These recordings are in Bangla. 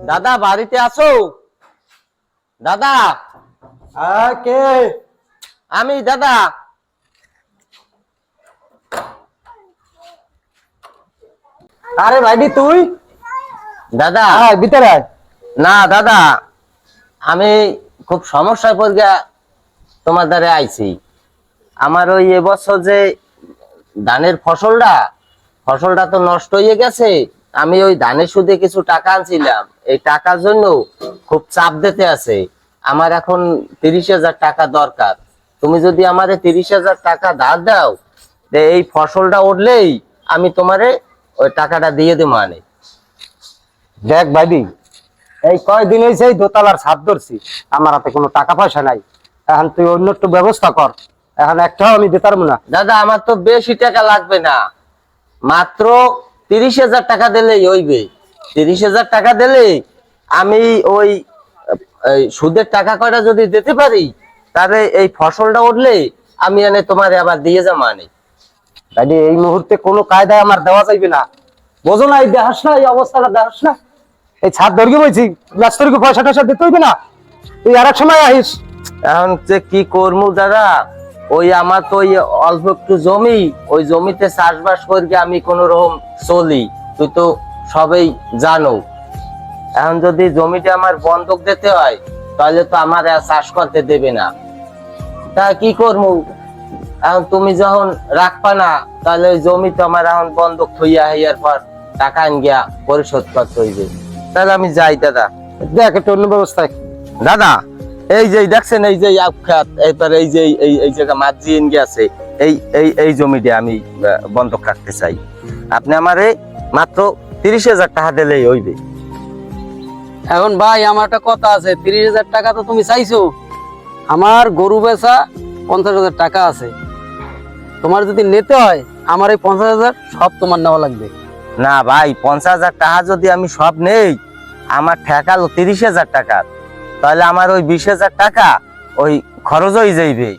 দাদা বাড়িতে আছো? দাদা কে? আমি দাদা। আরে ভাইডি তুই? দাদা ভিতরে আয়। না দাদা, আমি খুব সমস্যায় পড়ে গিয়া তোমার দ্বারে আইছি। আমার ওই এবছর যে ধানের ফসলটা তো নষ্ট হয়ে গেছে। আমি ওই ধানের সুদে কিছু টাকা আনছিলাম, এই টাকার জন্য খুব চাপ দিতে আছে। আমার এখন 30,000 টাকা দরকার। তুমি যদি আমারে 30,000 টাকা ধার দাও, এই ফসলটা উঠলেই আমি তোমারে ওই টাকাটা দিয়ে দেবো। মানে দেখ ভাইডি, এই কয়দিন হয়েছে এই দোতলার ছাদ ধরছি, আমার হাতে কোনো টাকা পয়সা নাই। এখন তুই অন্য একটু ব্যবস্থা কর, এখন একটাও আমি দিতে পারবো না। দাদা আমার তো বেশি টাকা লাগবে না, মাত্র 30,000 টাকা দিলেই হইবে। 30,000 টাকা দিলে আমি ওই সুদের টাকা কয়টা যদি দিতে পারি, তাহলে এই ফসলটা উঠলে আমি এনে তোমার আবার দিয়ে যাবো। মানে ভাইডি এই মুহূর্তে কোনো কায়দায় আমার দেওয়া যাইবে না, বোঝো না? এই দেখাস না, এই অবস্থাটা দেখাস না? এই ছাদ ধরিয়ে বলছি, লাস্ট তোর পয়সা টয়সা দিতে হইবে না? তুই আর এক সময় আহিস। এখন যে কি করবো দাদা, ওই আমার তো ওই অল্প একটু জমি, ওই জমিতে চাষবাস করি আমি কোন রকম চলি, তুই তো সবাই জানো। এখন যদি জমিটা আমার বন্ধক দিতে হয়, তাহলে তো আমার আর চাষ করতে দেবে না। তা কি করবো? এখন তুমি যখন রাখবা না, তাহলে ওই জমি তো আমার এখন বন্ধক থইয়া হইয়ার পর টাকা আন গিয়া পরিশোধ করতে হইবে। তাহলে আমি যাই দাদা। দেখ একটু অন্য ব্যবস্থায়। দাদা এই যে দেখছেন, এই যে আখাত, এরপর এই যে এই জায়গা মাঝি গেছে, এই জমিটা আমি বন্ধক রাখতে চাই। আপনি আমারে মাত্র 30,000 টাকা দিলেই হইবে। এখন ভাই আমার একটা কথা আছে, 30,000 টাকা তো তুমি চাইছো, আমার গরু বেচা 50,000 টাকা আছে। তোমার যদি নিতে হয়, আমার এই 50,000 সব তোমার নেওয়া লাগবে। না ভাই, 50,000 টাকা যদি আমি সব নেই, আমার ঠেকালো 30,000 টাকা, তাহলে আমার ওই 20,000 টাকা ওই খরচ হয়ে যাইবে।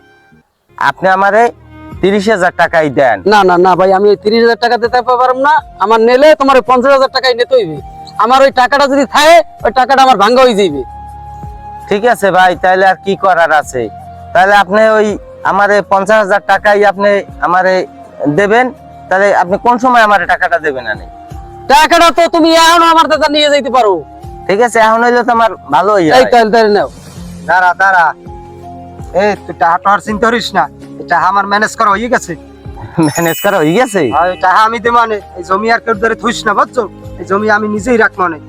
আপনি আমারে 30,000 টাকাই দেন। না না না ভাই, আমি ওই 30,000 টাকা দিতে পারবো না। আমার নিলে তোমার ওই 50,000 টাকাই নিতে হইবে। আমার ওই টাকাটা যদি থাকে, ওই টাকাটা আমার ভাঙ্গা হয়ে যাইবে। ঠিক আছে ভাই, তাহলে আর কি করার আছে? তাহলে আপনি ওই আমারে 50,000 টাকাই আপনি আমারে দেবেন। তাহলে আপনি কোন সময় আমারে টাকাটা দেবেন? আনে টাকাটা তো তুমি এখন আমার দাদা নিয়ে যাইতে পারো। ঠিক আছে, এখন হইলে তো আমার ভালোই এই হয়। তাহলে নাও। দাঁড়া দাঁড়া, তুই টাকা টাকার চিন্তা করিস না, এটা আমার ম্যানেজ করা হয়ে গেছে। ম্যানেজ করা হয়ে গেছে? আর এই টাকা আমি দেব, মানে এই জমি আর কেউ ধরে থুইস না, বুঝছো? এই জমি আমি নিজেই রাখবো। মানে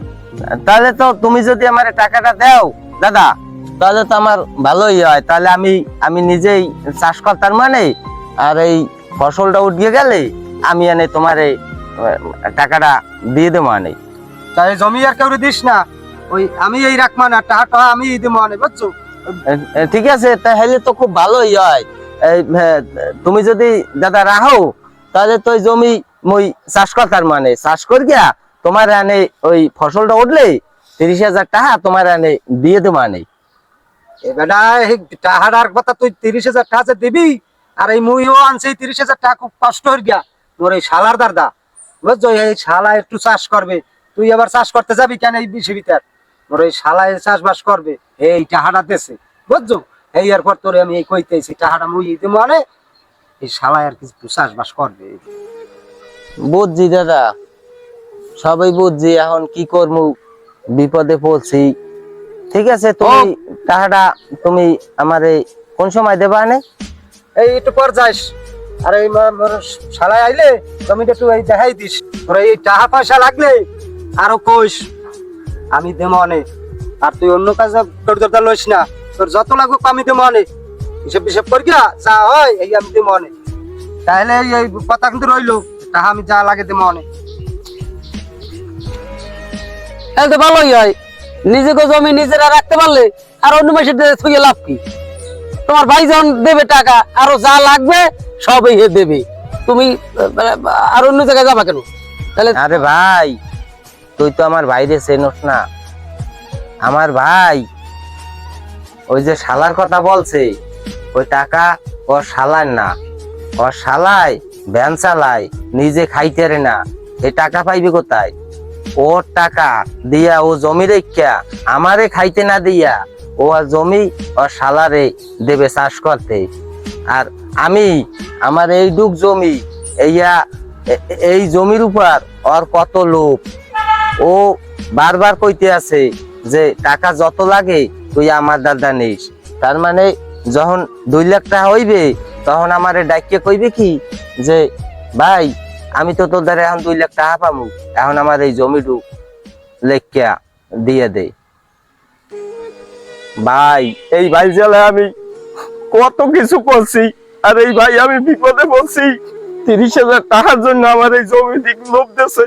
তাহলে তো তুমি যদি আমারে টাকাটা দাও দাদা, তাহলে তো আমার ভালোই হয়। তাহলে আমি নিজেই চাষ করতাম। মানে আর এই ফসলটা উঠিয়ে গেলে আমি এনে তোমার এই টাকাটা দিয়ে দেবো। মানে তাই জমি আর কেউ দিস না, ওই আমি এই রাখবো না, টাকা টাকা আমি দেবো, মানে বুঝছো? ঠিক আছে, তাহলে তো খুব ভালোই হয়। তুমি যদি দাদা রাখো, তাহলে তো ওই জমি মই চাষ করতার, মানে চাষ করি গিয়া তোমার এনে ওই ফসলটা উঠলে 30,000 টাকা তোমার এনে দিয়ে দেবো। মানে এবারে এই টাকাটার কথা তুই 30,000 টাকা দিবি, আর এই মুইও আনছি 30,000 টাকা, খুব কষ্ট হয়ে গিয়া তোর এই শালার দাদা, বুঝছো? এই শালা একটু চাষ করবে, তুই আবার চাষ করতে যাবি কেন এই বেশি ভিতর? তোর এই শালায় চাষবাস করবে, এই টাকাটা দেশে, বুঝছো? এই এরপর তোরে আমি এই কইতেছি, টাকাটা মুই দিতে, মানে এই শালায় আর কিছু চাষবাস করবে। বুঝছি দাদা, সবাই বুঝছি। এখন কি করবো, বিপদে পড়ছি। ঠিক আছে, তুমি টাকাটা তুমি আমারে কোন সময় দেবা? আনে এই একটু পর যাইস, আর এই শালায় আইলে জমিটা একটু এই দেখাই দিস। তোর এই টাকা পয়সা লাগলে আরো কইস, আমি দেবো অনেক। আর তুই অন্য কাজে তোর দরকার লইস না, তোর যত লাগুক আমি দেবো অনেক। হিসেব হিসেব করি যা হয় এই আমি দেবো অনেক। তাহলে এই কথা কিন্তু রইলো, টাকা আমি যা লাগে দেবো অনেক। তাহলে তো ভালোই হয়, নিজেকে জমি নিজেরা রাখতে পারলে আর অন্য মাসের থুয়ে লাভ কি? তোমার ভাই যখন দেবে টাকা, আরো যা লাগবে সবই হে দেবে। তুমি আর অন্য জায়গায় যাবা কেন? তাহলে আরে ভাই, তুই তো আমার বাইরে চেনস না। আমার ভাই ওই যে শালার কথা বলছে, ওই টাকা ওর শালার না, ওর শালায় ভ্যান চালায়, নিজে খাইতে রে না, এই টাকা পাইবে কোথায়? ওর টাকা দিয়া ও জমি রেখা আমারে খাইতে না দিয়া ও আর জমি ওর শালারে দেবে চাষ করতে। আর আমি আমার এই ডুক জমি এই জমির উপর ওর কত লোভ। ও বারবার কইতে আছে যে টাকা যত লাগে তুই আমার দাদা নিস। তার মানে যখন 2 লাখ টাকা হইবে তখন আমারে ডাইকে কইবে কি যে ভাই আমি তো তোর দ্বারা এখন 2 লাখ টাকা পাবো, এখন আমার এই জমিটু লেখা দিয়ে দে। ভাই এই ভাই জেলে আমি কত কিছু করছি, আর এই ভাই আমি বিপদে পড়ছি, 30,000 টাকার জন্য আমার এই জমি দিক লোভ দিছে।